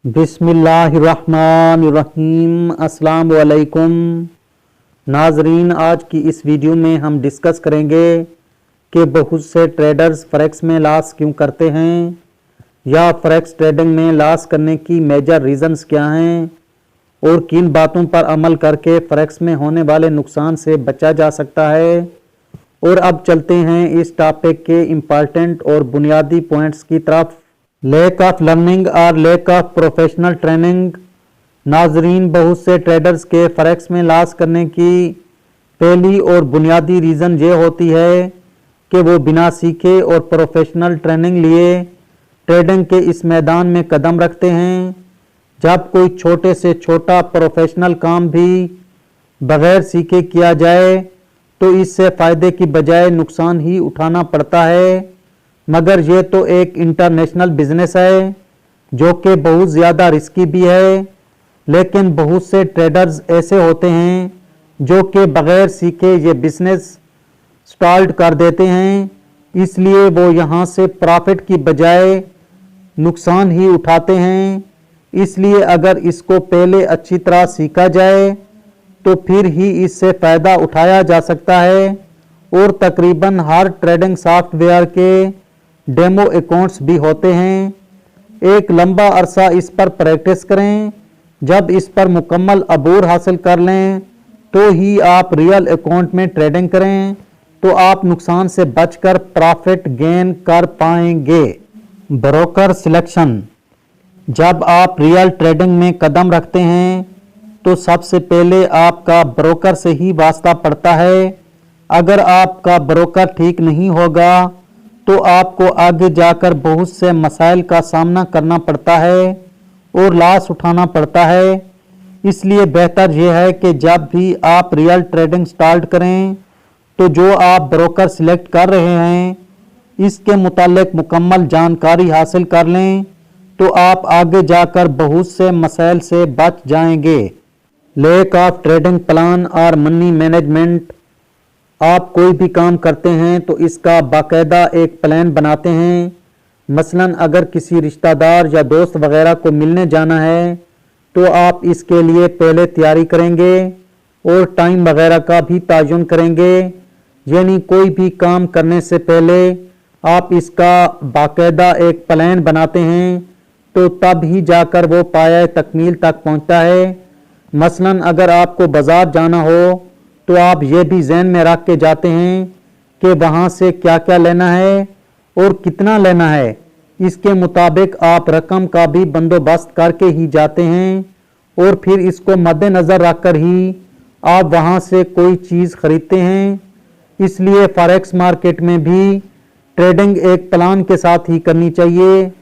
बिस्मिल्लाहिर्रहमानिर्रहीम। अस्सलाम वालेकुम नाजरीन, आज की इस वीडियो में हम डिस्कस करेंगे कि बहुत से ट्रेडर्स फॉरेक्स में लॉस क्यों करते हैं या फॉरेक्स ट्रेडिंग में लॉस करने की मेजर रीजंस क्या हैं और किन बातों पर अमल करके फॉरेक्स में होने वाले नुकसान से बचा जा सकता है। और अब चलते हैं इस टॉपिक के इम्पॉर्टेंट और बुनियादी पॉइंट्स की तरफ। लैक ऑफ लर्निंग और लैक ऑफ प्रोफेशनल ट्रेनिंग। नाजरीन, बहुत से ट्रेडर्स के फॉरेक्स में लॉस करने की पहली और बुनियादी रीज़न ये होती है कि वो बिना सीखे और प्रोफेशनल ट्रेनिंग लिए ट्रेडिंग के इस मैदान में कदम रखते हैं। जब कोई छोटे से छोटा प्रोफेशनल काम भी बगैर सीखे किया जाए तो इससे फ़ायदे की बजाय नुकसान ही उठाना पड़ता है। मगर ये तो एक इंटरनेशनल बिजनेस है जो कि बहुत ज़्यादा रिस्की भी है। लेकिन बहुत से ट्रेडर्स ऐसे होते हैं जो कि बग़ैर सीखे ये बिजनेस स्टार्ट कर देते हैं, इसलिए वो यहाँ से प्रॉफिट की बजाय नुकसान ही उठाते हैं। इसलिए अगर इसको पहले अच्छी तरह सीखा जाए तो फिर ही इससे फ़ायदा उठाया जा सकता है। और तकरीबन हर ट्रेडिंग सॉफ्टवेयर के डेमो अकाउंट्स भी होते हैं। एक लंबा अरसा इस पर प्रैक्टिस करें। जब इस पर मुकम्मल अबूर हासिल कर लें तो ही आप रियल अकाउंट में ट्रेडिंग करें, तो आप नुकसान से बचकर प्रॉफिट गेन कर पाएंगे। Broker selection. जब आप रियल ट्रेडिंग में कदम रखते हैं तो सबसे पहले आपका ब्रोकर से ही वास्ता पड़ता है। अगर आपका ब्रोकर ठीक नहीं होगा तो आपको आगे जाकर बहुत से मसाइल का सामना करना पड़ता है और लॉस उठाना पड़ता है। इसलिए बेहतर यह है कि जब भी आप रियल ट्रेडिंग स्टार्ट करें तो जो आप ब्रोकर सिलेक्ट कर रहे हैं इसके मुतालिक मुकम्मल जानकारी हासिल कर लें, तो आप आगे जाकर बहुत से मसाइल से बच जाएंगे। लैक ऑफ ट्रेडिंग प्लान और मनी मैनेजमेंट। आप कोई भी काम करते हैं तो इसका बाकायदा एक प्लान बनाते हैं। मसलन अगर किसी रिश्तेदार या दोस्त वगैरह को मिलने जाना है तो आप इसके लिए पहले तैयारी करेंगे और टाइम वगैरह का भी तयन करेंगे। यानी कोई भी काम करने से पहले आप इसका बाकायदा एक प्लान बनाते हैं तो तब ही जाकर वो पाया तकमील तक पहुंचता है। मसलन अगर आपको बाज़ार जाना हो तो आप ये भी ज़हन में रख के जाते हैं कि वहाँ से क्या क्या लेना है और कितना लेना है। इसके मुताबिक आप रकम का भी बंदोबस्त करके ही जाते हैं और फिर इसको मद्देनज़र रखकर ही आप वहाँ से कोई चीज़ खरीदते हैं। इसलिए फॉरेक्स मार्केट में भी ट्रेडिंग एक प्लान के साथ ही करनी चाहिए।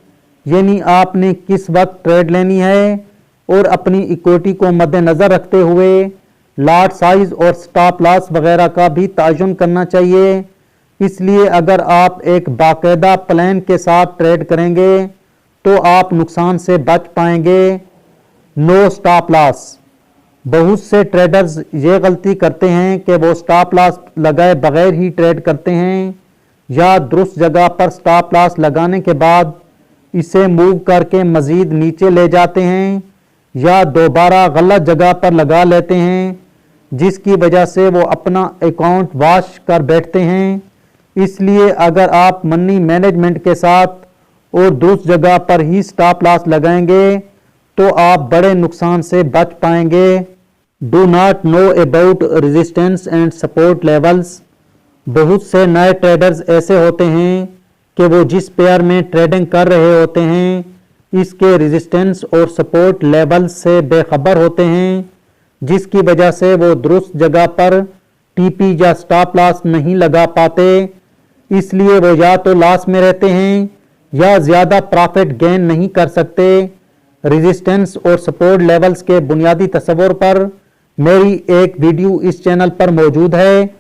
यानी आपने किस वक्त ट्रेड लेनी है और अपनी इक्विटी को मद्देनज़र रखते हुए लॉट साइज और स्टॉप लॉस वगैरह का भी तयन करना चाहिए। इसलिए अगर आप एक बाकायदा प्लान के साथ ट्रेड करेंगे तो आप नुकसान से बच पाएंगे। No stop loss. बहुत से ट्रेडर्स ये गलती करते हैं कि वो स्टॉप लॉस लगाए बगैर ही ट्रेड करते हैं या दुरुस्त जगह पर स्टॉप लॉस लगाने के बाद इसे मूव करके मज़ीद नीचे ले जाते हैं या दोबारा गलत जगह पर लगा लेते हैं, जिसकी वजह से वो अपना अकाउंट वॉश कर बैठते हैं। इसलिए अगर आप मनी मैनेजमेंट के साथ और दुरुस्त जगह पर ही स्टॉप लॉस लगाएंगे तो आप बड़े नुकसान से बच पाएंगे। Do not know about resistance and support levels. बहुत से नए ट्रेडर्स ऐसे होते हैं कि वो जिस पेयर में ट्रेडिंग कर रहे होते हैं इसके रेजिस्टेंस और सपोर्ट लेवल्स से बेखबर होते हैं, जिसकी वजह से वो दुरुस्त जगह पर टीपी या स्टॉप लॉस नहीं लगा पाते। इसलिए वो या तो लॉस में रहते हैं या ज़्यादा प्रॉफिट गेन नहीं कर सकते। रेजिस्टेंस और सपोर्ट लेवल्स के बुनियादी तस्वुर पर मेरी एक वीडियो इस चैनल पर मौजूद है,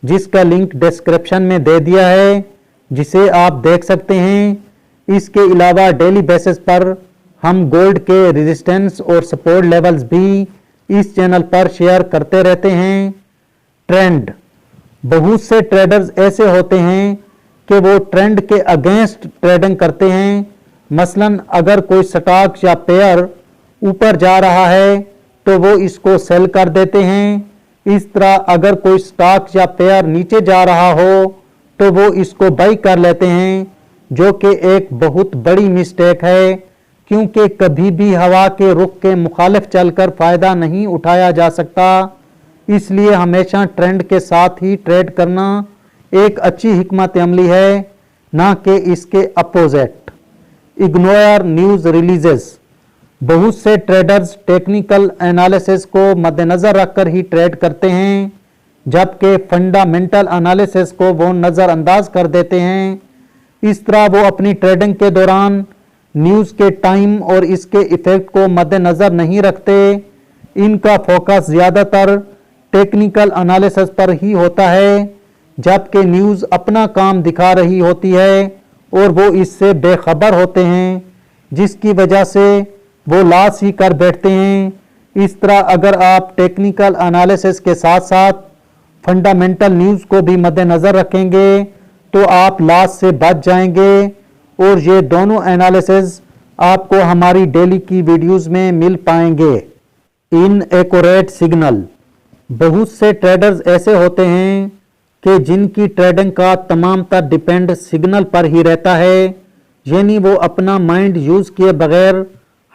जिसका लिंक डिस्क्रिप्शन में दे दिया है, जिसे आप देख सकते हैं। इसके अलावा डेली बेसिस पर हम गोल्ड के रेजिस्टेंस और सपोर्ट लेवल्स भी इस चैनल पर शेयर करते रहते हैं। ट्रेंड। बहुत से ट्रेडर्स ऐसे होते हैं कि वो ट्रेंड के अगेंस्ट ट्रेडिंग करते हैं मसलन अगर कोई स्टॉक या पेयर ऊपर जा रहा है तो वो इसको सेल कर देते हैं। इस तरह अगर कोई स्टॉक या पेयर नीचे जा रहा हो तो वो इसको बाई कर लेते हैं, जो कि एक बहुत बड़ी मिस्टेक है, क्योंकि कभी भी हवा के रुख के मुखालिफ चलकर फायदा नहीं उठाया जा सकता। इसलिए हमेशा ट्रेंड के साथ ही ट्रेड करना एक अच्छी हिकमत अमली है, ना कि इसके अपोजिट। Ignore news releases. बहुत से ट्रेडर्स टेक्निकल एनालिसिस को मद्देनजर रखकर ही ट्रेड करते हैं, जबकि फंडामेंटल एनालिसिस को वो नज़रअंदाज कर देते हैं। इस तरह वो अपनी ट्रेडिंग के दौरान न्यूज़ के टाइम और इसके इफेक्ट को मद्देनजर नहीं रखते। इनका फोकस ज़्यादातर टेक्निकल एनालिसिस पर ही होता है, जबकि न्यूज़ अपना काम दिखा रही होती है और वो इससे बेखबर होते हैं, जिसकी वजह से वो लॉस ही कर बैठते हैं। इस तरह अगर आप टेक्निकल एनालिसिस के साथ साथ फंडामेंटल न्यूज़ को भी मद्देनज़र रखेंगे तो आप लॉस से बच जाएंगे। और ये दोनों एनालिसिस आपको हमारी डेली की वीडियोस में मिल पाएंगे। Inaccurate signal. बहुत से ट्रेडर्स ऐसे होते हैं कि जिनकी ट्रेडिंग का तमाम तर डिपेंड सिग्नल पर ही रहता है, यानी वो अपना माइंड यूज़ किए बगैर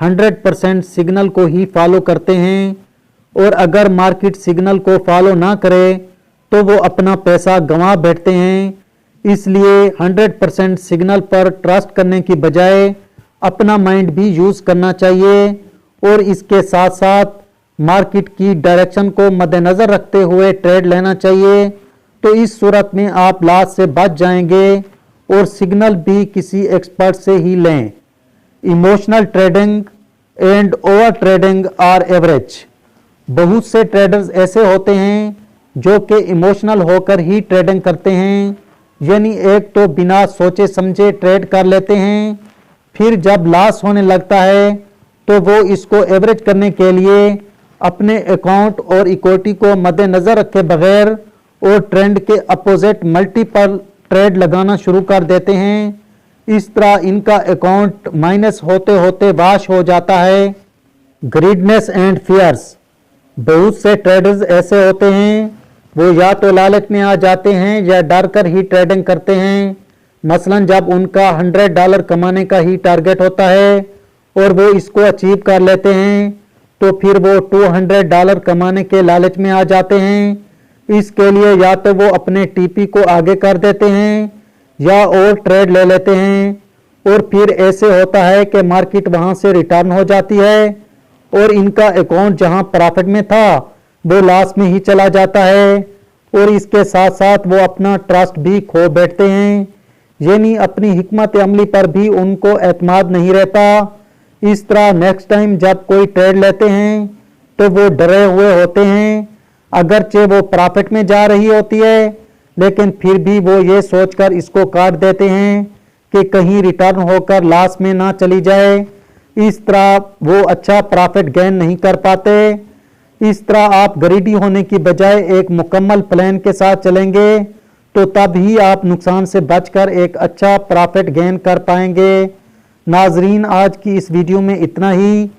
100% सिग्नल को ही फॉलो करते हैं, और अगर मार्केट सिग्नल को फॉलो ना करे तो वो अपना पैसा गंवा बैठते हैं। इसलिए 100% सिग्नल पर ट्रस्ट करने की बजाय अपना माइंड भी यूज़ करना चाहिए, और इसके साथ साथ मार्केट की डायरेक्शन को मद्देनज़र रखते हुए ट्रेड लेना चाहिए। तो इस सूरत में आप लॉस से बच जाएंगे, और सिग्नल भी किसी एक्सपर्ट से ही लें। Emotional trading and over trading are average. बहुत से ट्रेडर्स ऐसे होते हैं जो कि इमोशनल होकर ही ट्रेडिंग करते हैं, यानी एक तो बिना सोचे समझे ट्रेड कर लेते हैं, फिर जब लॉस होने लगता है तो वो इसको एवरेज करने के लिए अपने अकाउंट और इक्विटी को मद्देनज़र रखे बगैर और ट्रेंड के अपोजिट मल्टीपल ट्रेड लगाना शुरू कर देते हैं। इस तरह इनका अकाउंट माइनस होते होते वाश हो जाता है। Greedness and fears. बहुत से ट्रेडर्स ऐसे होते हैं, वो या तो लालच में आ जाते हैं या डर कर ही ट्रेडिंग करते हैं। मसलन जब उनका $100 कमाने का ही टारगेट होता है और वो इसको अचीव कर लेते हैं, तो फिर वो $200 कमाने के लालच में आ जाते हैं। इसके लिए या तो वो अपने टीपी को आगे कर देते हैं या और ट्रेड ले लेते हैं, और फिर ऐसे होता है कि मार्केट वहां से रिटर्न हो जाती है और इनका अकाउंट जहां प्रॉफिट में था वो लॉस में ही चला जाता है, और इसके साथ साथ वो अपना ट्रस्ट भी खो बैठते हैं, यानी अपनी हिकमत अमली पर भी उनको एतमाद नहीं रहता। इस तरह नेक्स्ट टाइम जब कोई ट्रेड लेते हैं तो वो डरे हुए होते हैं, अगरचे वो प्रॉफिट में जा रही होती है, लेकिन फिर भी वो ये सोचकर इसको काट देते हैं कि कहीं रिटर्न होकर लॉस में ना चली जाए। इस तरह वो अच्छा प्रॉफिट गेन नहीं कर पाते। इस तरह आप ग्रीडी होने की बजाय एक मुकम्मल प्लान के साथ चलेंगे तो तब ही आप नुकसान से बचकर एक अच्छा प्रॉफिट गेन कर पाएंगे। नाजरीन, आज की इस वीडियो में इतना ही।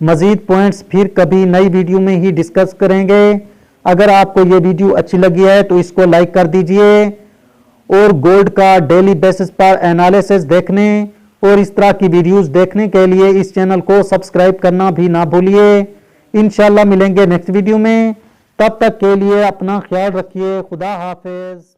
मज़ीद पॉइंट्स फिर कभी नई वीडियो में ही डिस्कस करेंगे। अगर आपको ये वीडियो अच्छी लगी है तो इसको लाइक कर दीजिए, और गोल्ड का डेली बेसिस पर एनालिसिस देखने और इस तरह की वीडियोस देखने के लिए इस चैनल को सब्सक्राइब करना भी ना भूलिए। इंशाल्लाह मिलेंगे नेक्स्ट वीडियो में, तब तक के लिए अपना ख्याल रखिए। खुदा हाफिज।